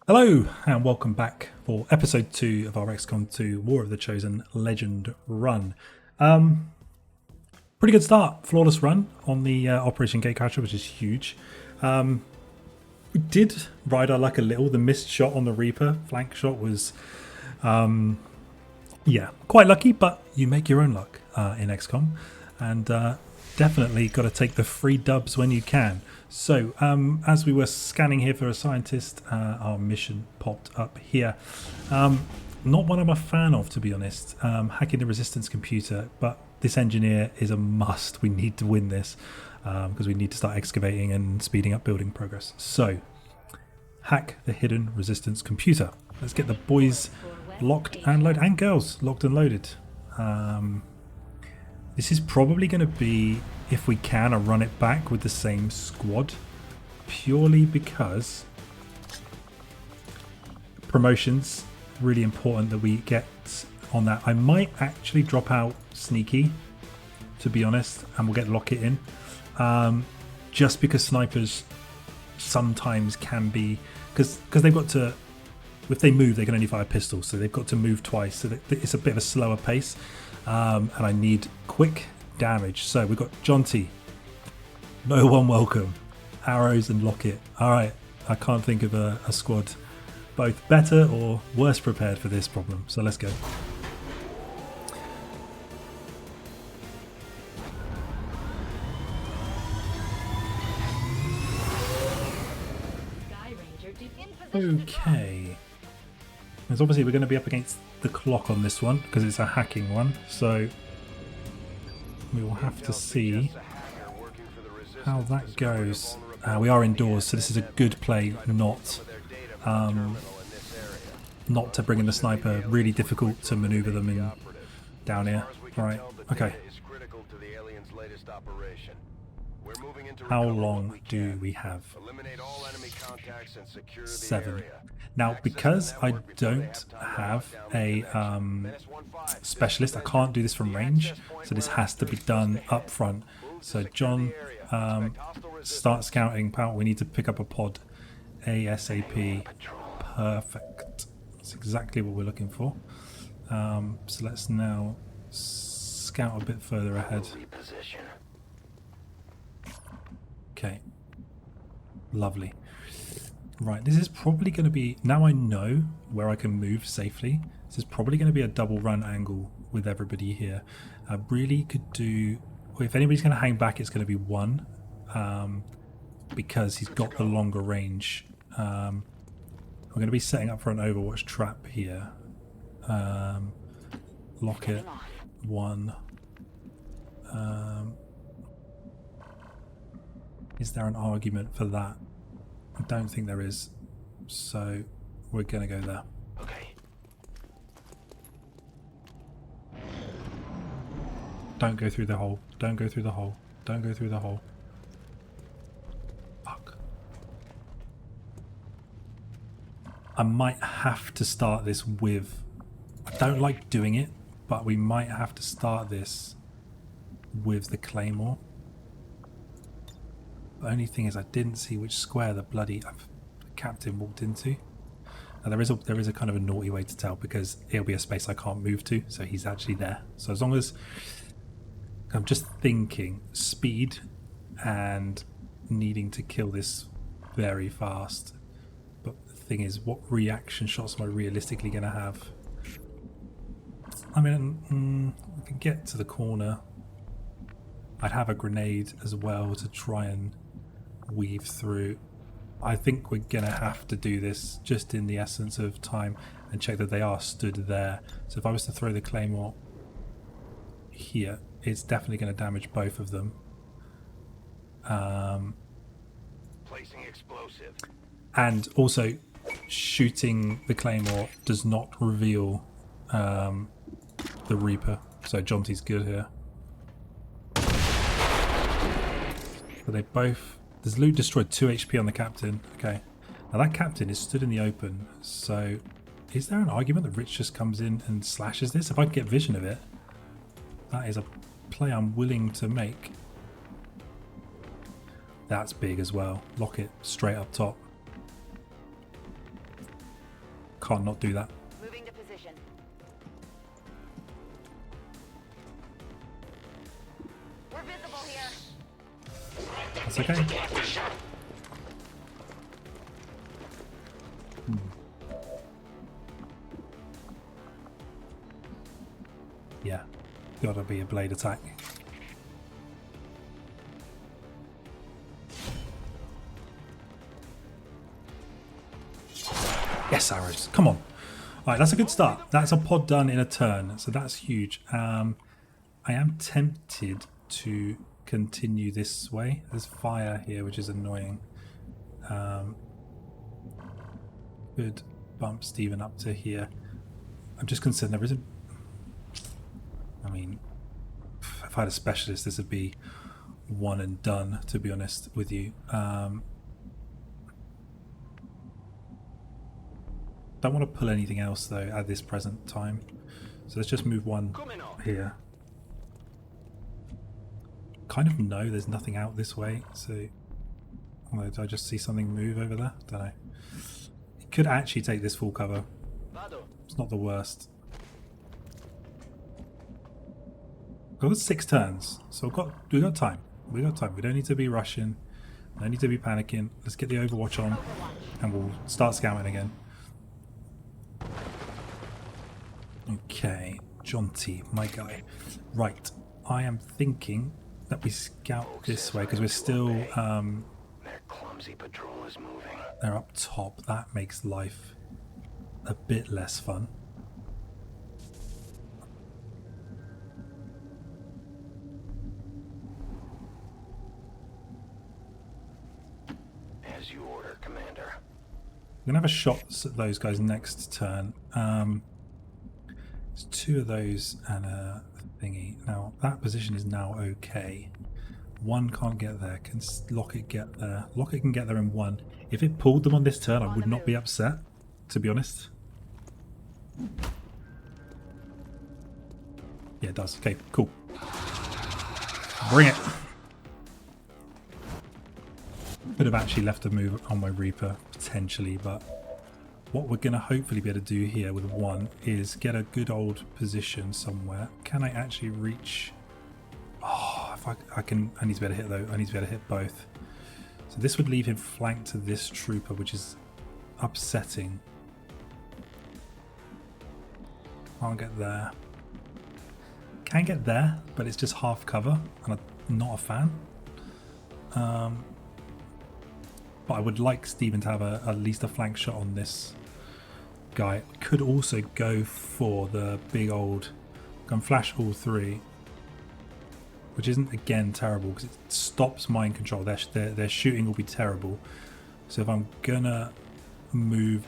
Hello and welcome back for episode 2 of our XCOM2 War of the Chosen Legend run. Pretty good start, flawless run on the Operation Gatecrasher, which is huge. We did ride our luck a little. The missed shot on the Reaper flank shot was, quite lucky, but you make your own luck in XCOM, and definitely got to take the free dubs when you can. So, as we were scanning here for a scientist, our mission popped up here. Not one I'm a fan of, to be honest, hacking the resistance computer, but this engineer is a must. We need to win this because we need to start excavating and speeding up building progress. So, hack the hidden resistance computer. Let's get the boys locked and loaded, and girls locked and loaded. This is probably going to be, if we can, a run it back with the same squad, purely because promotions, really important that we get on that. I might actually drop out Sneaky, to be honest, and we'll get Locket in, just because snipers sometimes can be, because they've got to, if they move they can only fire pistols, so they've got to move twice, so it's a bit of a slower pace. And I need quick damage. So we've got Jonty, no one welcome, Arrows and Locket. Alright, I can't think of a squad both better or worse prepared for this problem. So let's go. Okay. Because obviously we're going to be up against the clock on this one because it's a hacking one, so we will have to see how that goes. We are indoors, so this is a good play not to bring in the sniper. Really difficult to maneuver them in down here. Right, okay. How long do we have? 7. Now, because I don't have a specialist, I can't do this from range, so this has to be done up front. So John, start scouting. We need to pick up a pod ASAP. Perfect. That's exactly what we're looking for. So let's now scout a bit further ahead. Okay. Lovely. Right, this is probably going to be, now I know where I can move safely, this is probably going to be a double run angle with everybody here. I really could do, if anybody's going to hang back, it's going to be one, because he's got the longer range. I'm going to be setting up for an Overwatch trap here. Locket, 1. Is there an argument for that? I don't think there is, so we're going to go there. Okay. Don't go through the hole. Don't go through the hole. Don't go through the hole. Fuck. I might have to start this with... I don't like doing it, but we might have to start this with the Claymore. The only thing is I didn't see which square the bloody captain walked into. Now there is a kind of a naughty way to tell because it'll be a space I can't move to, so he's actually there. So as long as I'm just thinking speed and needing to kill this very fast. But the thing is, what reaction shots am I realistically going to have? I mean, I can get to the corner. I'd have a grenade as well to try and weave through. I think we're gonna have to do this just in the essence of time and check that they are stood there. So if I was to throw the Claymore here, it's definitely going to damage both of them. Placing explosive. And also shooting the Claymore does not reveal the Reaper. So Jonty's good here. But they both... There's loot destroyed, 2 HP on the captain. Okay. Now that captain is stood in the open. So is there an argument that Rich just comes in and slashes this? If I can get vision of it, that is a play I'm willing to make. That's big as well. Lock it straight up top. can't not do that. Moving to position. We're visible here. That's okay. Yeah, gotta be a blade attack. Yes, arrows. Come on. Alright, that's a good start. That's a pod done in a turn, so that's huge. I am tempted to continue this way. There's fire here, which is annoying. Could bump Stephen up to here. I'm just concerned there isn't... I mean, if I had a specialist, this would be one and done, to be honest with you. Don't want to pull anything else though at this present time, so let's just move one here. Kind of know there's nothing out this way, so did I just see something move over there? Don't know. It could actually take this full cover. It's not the worst. We've got 6 turns, so we got time. We got time. We don't need to be rushing. No need to be panicking. Let's get the Overwatch on, and we'll start scouting again. Okay, Jonty, my guy. Right, I am thinking that we scout this way because we're still. Their clumsy patrol is moving. They're up top. That makes life a bit less fun. As you order, Commander. I'm gonna have a shot at those guys next turn. There's 2 of those and a thingy. Now that position is now okay. One can't get there. Can Lockett get there? Lockett can get there in 1. If it pulled them on this turn, I would not be upset, to be honest. Yeah, it does. Okay, cool. Bring it. Could have actually left a move on my Reaper, potentially, but what we're going to hopefully be able to do here with 1 is get a good old position somewhere. Can I actually reach... Oh, if I can... I need to be able to hit though. I need to be able to hit both. So this would leave him flanked to this trooper, which is upsetting. Can't get there. Can get there, but it's just half cover, and I'm not a fan. But I would like Stephen to have at least a flank shot on this guy. Could also go for the big old... Can flash all 3. Which isn't, again, terrible, because it stops mind control. Their shooting will be terrible. So if I'm gonna move...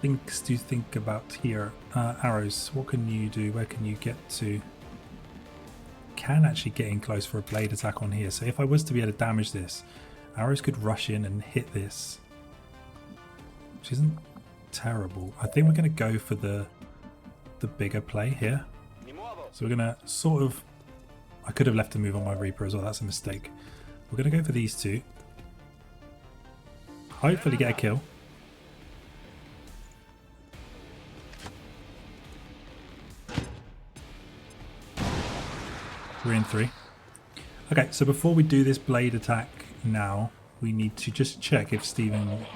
Things to think about here. Arrows, what can you do? Where can you get to? Can actually get in close for a blade attack on here. So if I was to be able to damage this, arrows could rush in and hit this, which isn't terrible. I think we're going to go for the bigger play here. So we're going to sort of... I could have left a move on my Reaper as well. That's a mistake. We're going to go for these 2. Hopefully get a kill. We're in 3. Okay, so before we do this blade attack now, we need to just check if Stephen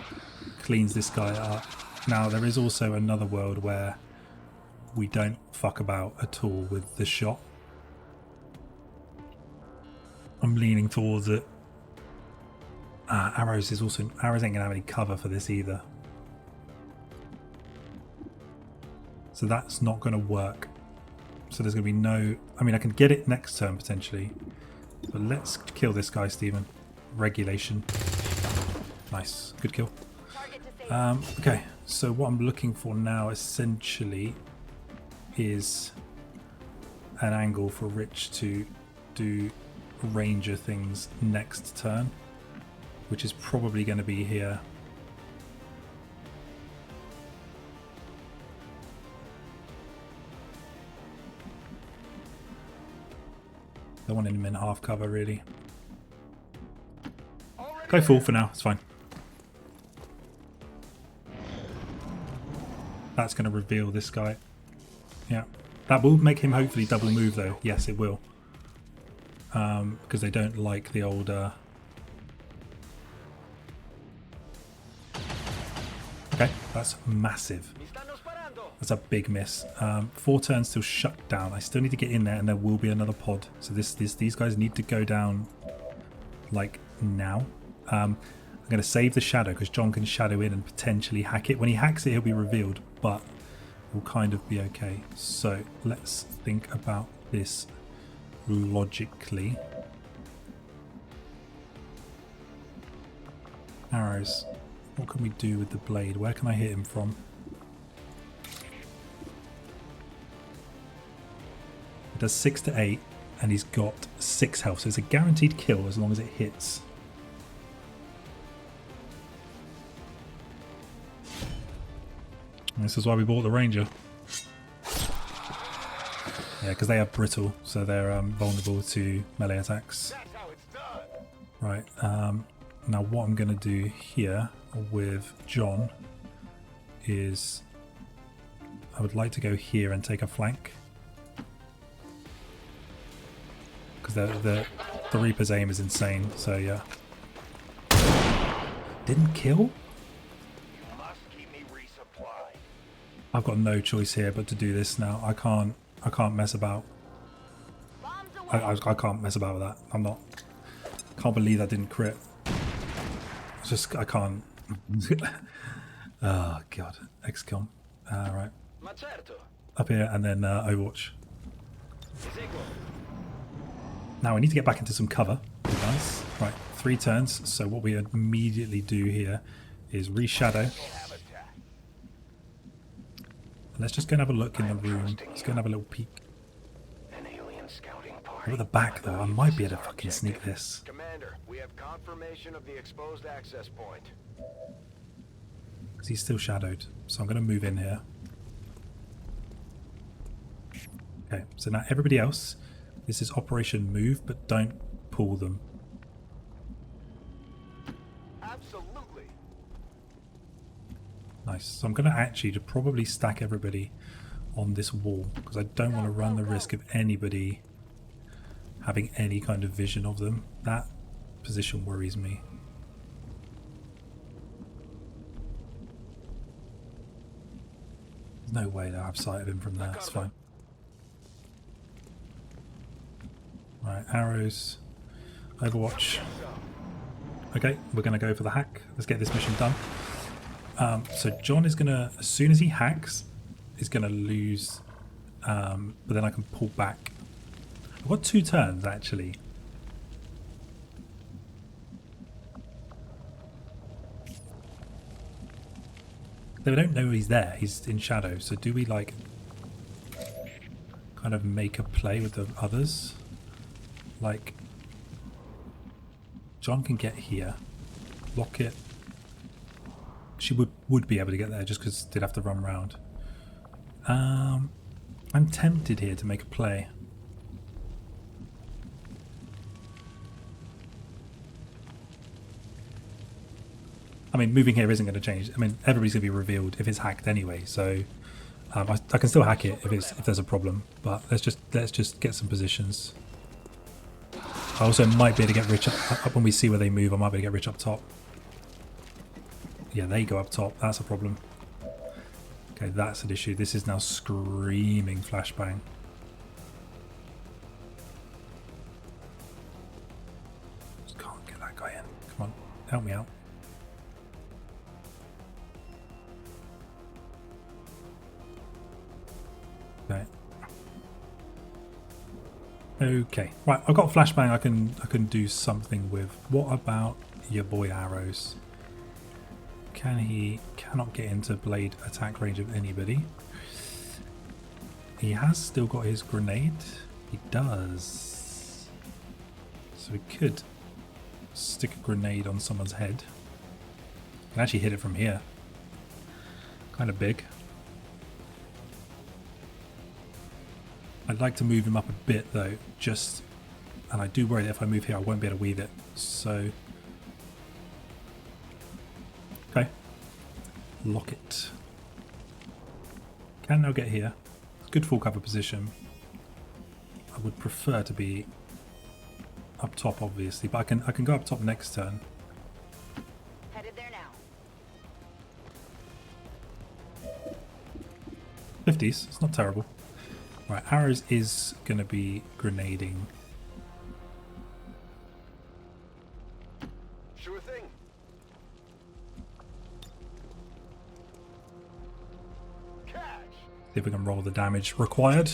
cleans this guy up. Now, there is also another world where we don't fuck about at all with the shot. I'm leaning towards it. Arrows is also... Arrows ain't gonna have any cover for this either. So that's not gonna work. So there's going to be no... I mean, I can get it next turn, potentially. But let's kill this guy, Stephen. Regulation. Nice. Good kill. Okay, so what I'm looking for now, essentially, is an angle for Rich to do Ranger things next turn. Which is probably going to be here. Don't want him in half cover, really. Go full for now, it's fine. That's going to reveal this guy. Yeah. That will make him hopefully double move though. Yes, it will. Because they don't like the old... Okay, that's massive. That's a big miss. 4 turns till shut down. I still need to get in there and there will be another pod. So these guys need to go down like now. I'm going to save the shadow because John can shadow in and potentially hack it. When he hacks it, he'll be revealed, but we'll kind of be okay. So let's think about this logically. Arrows. What can we do with the blade? Where can I hit him from? It does 6 to 8 and he's got 6 health. So it's a guaranteed kill as long as it hits. And this is why we bought the Ranger. Yeah, because they are brittle, so they're vulnerable to melee attacks. Right, now what I'm going to do here with John is I would like to go here and take a flank. Because the Reaper's aim is insane, so yeah. Didn't kill? I've got no choice here but to do this now. I can't mess about. I can't mess about with that. I'm not. Can't believe that didn't crit. It's just I can't. Oh god, XCOM. Right. Up here and then Overwatch. Now we need to get back into some cover, guys. Right, 3 turns. So what we immediately do here is reshadow. Let's just go and have a look in the room. Let's go and have a little peek. Over the back though, I might be able to fucking sneak this. Commander, we have confirmation of the exposed access point. Because he's still shadowed. So I'm going to move in here. Okay, so now everybody else, this is Operation Move, but don't pull them. Absolutely. Nice. So I'm going to actually probably stack everybody on this wall because I don't want to run the risk of anybody having any kind of vision of them. That position worries me. There's no way they'll have sight of him from there. It's fine. Right, arrows. Overwatch. Okay, we're going to go for the hack. Let's get this mission done. So John is going to, as soon as he hacks, is going to lose, but then I can pull back. I've got 2 turns actually. They don't know he's there, he's in shadow, so do we like kind of make a play with the others? Like, John can get here, lock it. She would be able to get there just because they'd have to run around. I'm tempted here to make a play. I mean, moving here isn't going to change. I mean, everybody's going to be revealed if it's hacked anyway. So I can still hack it if there's a problem. But let's just get some positions. I also might be able to get Rich up when we see where they move. I might be able to get Rich up top. Yeah, they go up top. That's a problem. Okay, that's an issue. This is now screaming flashbang. Just can't get that guy in. Come on, help me out. Okay. Okay. Right, I've got flashbang I can do something with. What about your boy arrows? Cannot get into blade attack range of anybody. He has still got his grenade. He does. So we could stick a grenade on someone's head. Can actually hit it from here. Kind of big. I'd like to move him up a bit though, and I do worry that if I move here I won't be able to weave it. So lock it. Can now get here. Good full cover position. I would prefer to be up top, obviously, but I can go up top next turn. Headed there now. 50s, it's not terrible. Right, arrows is going to be grenading. Sure thing. Cash. See if we can roll the damage required.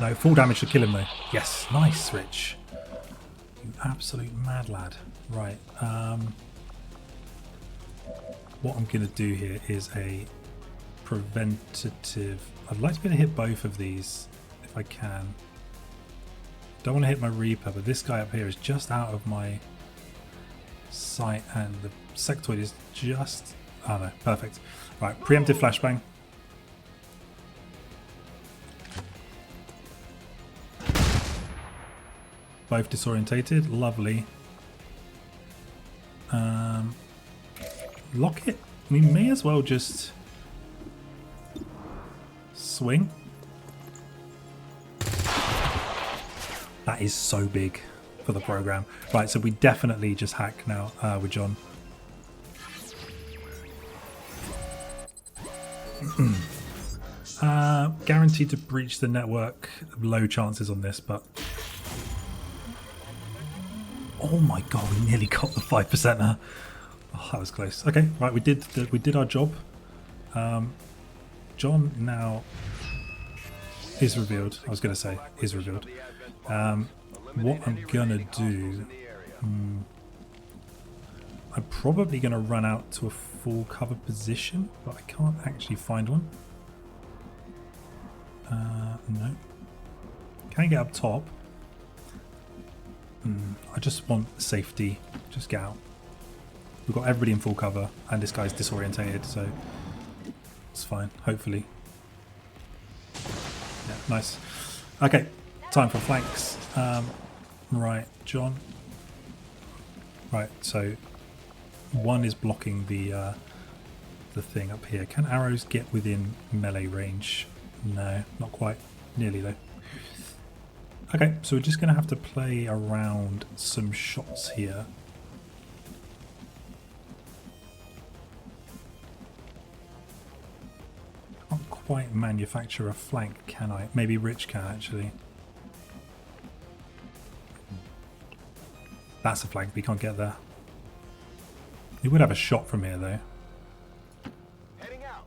No, full damage to kill him though. Yes, nice, Rich. You absolute mad lad. Right, what I'm going to do here is a preventative. I'd like to be able to hit both of these if I can. Don't want to hit my Reaper, but this guy up here is just out of my sight, and the sectoid is just... Oh no, perfect. Right, preemptive flashbang. Both disorientated, lovely. Lock it. We may as well just swing. That is so big for the program. Right, so we definitely just hack now with John. Guaranteed to breach the network. Low chances on this, but... Oh my god, we nearly got the 5%er. Oh, that was close. Okay, right, we did our job. John now is revealed. I was going to say is revealed. What I'm gonna do, I'm probably gonna run out to a full cover position, but I can't actually find one. No. Can I get up top? I just want safety. Just get out. We've got everybody in full cover, and this guy's disorientated, so it's fine. Hopefully. Yeah, nice. Okay, time for flanks. Right, John. Right, so one is blocking the thing up here. Can arrows get within melee range? No, not quite. Nearly though. Okay, so we're just going to have to play around some shots here. Can't quite manufacture a flank, can I? Maybe Rich can actually. That's a flank, we can't get there. He would have a shot from here though. Heading out.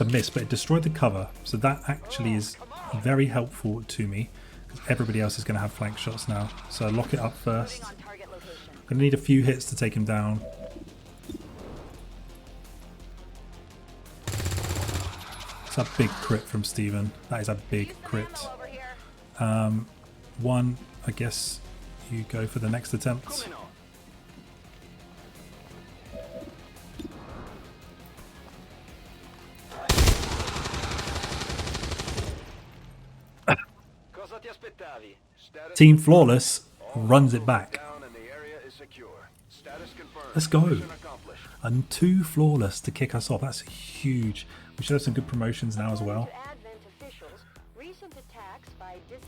A miss, but it destroyed the cover, so that actually is very helpful to me because everybody else is going to have flank shots now. So lock it up first. On target location. Going to need a few hits to take him down. It's a big crit from Steven. That is a big crit. Over here. One, I guess you go for the next attempt. Coming on. Cosa ti aspettavi? Status Team Flawless runs it back. down and the area is secure. Status confirmed. Let's go. Mission accomplished. And 2 Flawless to kick us off. That's huge. We should have some good promotions now as well.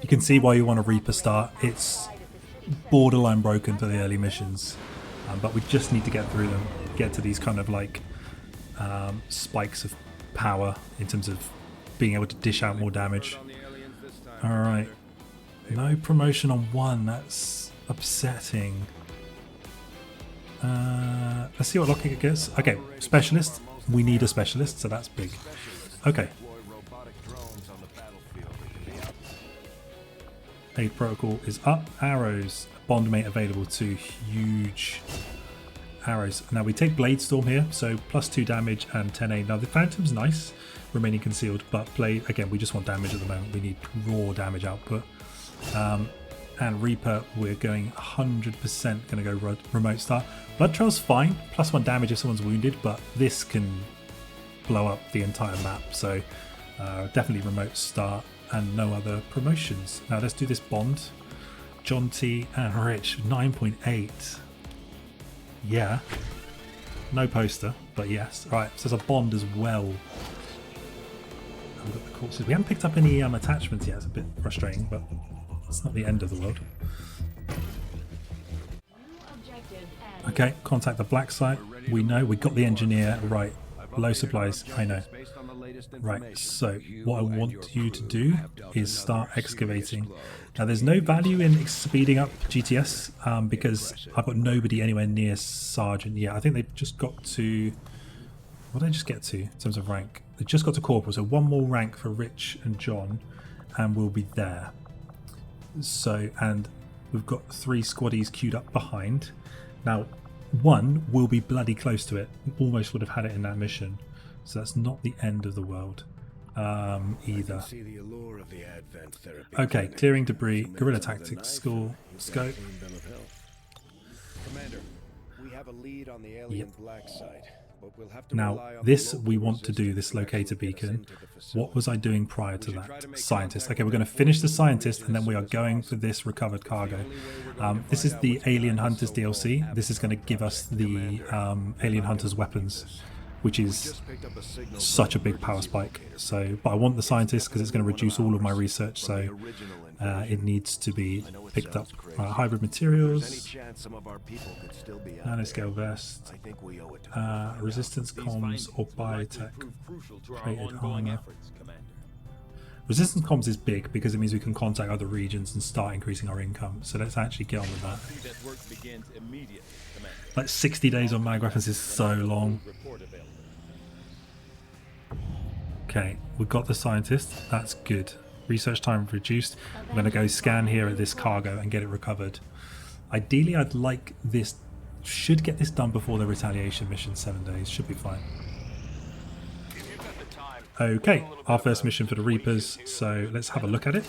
You can see why you want a Reaper start. It's borderline broken for the early missions, but we just need to get through them, get to these kind of like spikes of power in terms of being able to dish out more damage. Alright, no promotion on 1, that's upsetting. Let's see what locking it gets. Okay, specialist, we need a specialist, so that's big. Okay. Aid protocol is up. Arrows, bond mate available to huge arrows. Now we take Blade Storm here, so +2 damage and 10 aid. Now the Phantom's nice, remaining concealed, but Blade, again, we just want damage at the moment. We need raw damage output. And Reaper, we're going 100% going to go remote start. Blood Trail's fine, +1 damage if someone's wounded, but this can blow up the entire map, so definitely remote start. and no other promotions. Now let's do this bond. John T and Rich, 9.8. Yeah. No poster, but yes. Right, so there's a bond as well. And we've got the corpses. We haven't picked up any attachments yet. It's a bit frustrating, but it's not the end of the world. Okay, contact the black site. We know. We got the engineer. Right. Low supplies. I know. Right, so what I want you to do is start excavating. Now there's no value in speeding up GTS because I've got nobody anywhere near Sergeant yet. I think they've just got to... What did they just get to in terms of rank? They just got to Corporal, so one more rank for Rich and John and we'll be there. So, and we've got 3 squaddies queued up behind. Now, one will be bloody close to it. Almost would have had it in that mission. So that's not the end of the world either. Okay, clearing debris, guerrilla tactics, school, scope. Commander, we have a lead on the alien black site, but we'll have to Now, rely on this the we local want to do, resistance this locator to get us beacon. into the facility. What was I doing prior to We should try to that? make Scientist. contact Okay, we're with going to the finish the local scientist and then resistance we are as going possible. for this recovered cargo. The only way we're going to This find is out the what's Alien behind Hunters the so-called DLC. This is going to give us the Alien Hunters weapons, which is Just picked up a signal such a from big emergency power spike. locator. So, but I want the scientist because it's going to reduce all of my research. From the So original it needs to be I know it picked up. sounds crazy. Hybrid If there's any materials, chance some of our people could still be out nanoscale there, vest, I think we owe it to them to find out. resistance comms or biotech. Crucial to our Created ongoing armor. efforts, Commander. Resistance comms is big because it means we can contact other regions and start increasing our income. So let's actually get on with that. See that work begins immediately, Commander. Like 60 days on mag weapons is so long. Report available. Okay, we've got the scientist. That's good. Research time reduced. I'm going to go scan here at this cargo and get it recovered. Ideally, I'd like this... Should get this done before the retaliation mission, 7 days. Should be fine. Okay, our first mission for the Reapers. So let's have a look at it.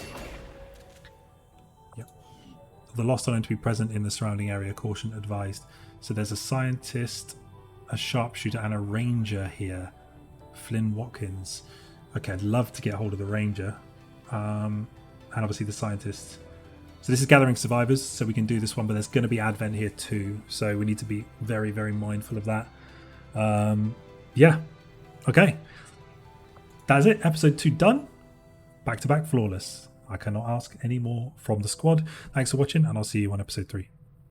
Yep. The lost are known to be present in the surrounding area. Caution advised. So there's a scientist, a sharpshooter, and a ranger here. Flynn Watkins. Okay, I'd love to get hold of the ranger. And obviously the scientist. So this is gathering survivors, so we can do this one, but there's going to be Advent here too. So we need to be very, very mindful of that. Yeah. Okay. That's it. Episode 2 done. Back to back flawless. I cannot ask any more from the squad. Thanks for watching, and I'll see you on episode 3.